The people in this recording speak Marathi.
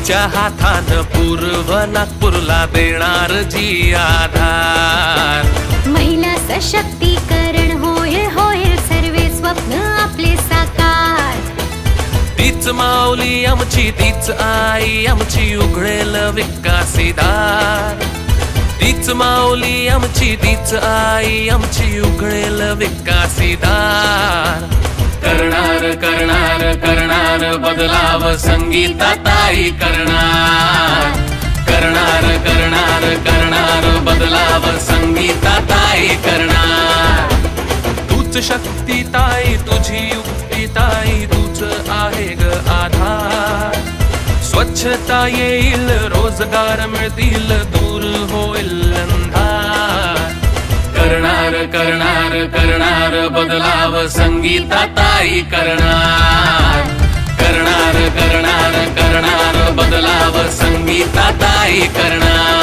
तिच्या हातानं पूर्व नागपूरला देणार जी आधार। महिला सशक्तीकरण होईल होईल सर्वे स्वप्न आपले साकार। तीच माऊली आमची तीच आई आमची उघडेल विकासी दार। तीच माऊली आमची तीच आई आमची उघडेल विकासी दार। करणार करणार करणार बदलाव संगीताताई करणार। करणार करणार करणार बदलाव संगीताताई करणार। तूच शक्ती ताई तुझी युक्ती ताई तूच आहे ग आधार। स्वच्छता येईल रोजगार मिळतील दूर होईल अंधार। करणार करणार करणार बदलाव संगीताताई करणार। करणार करणार करणार बदलाव संगीताताई करणार।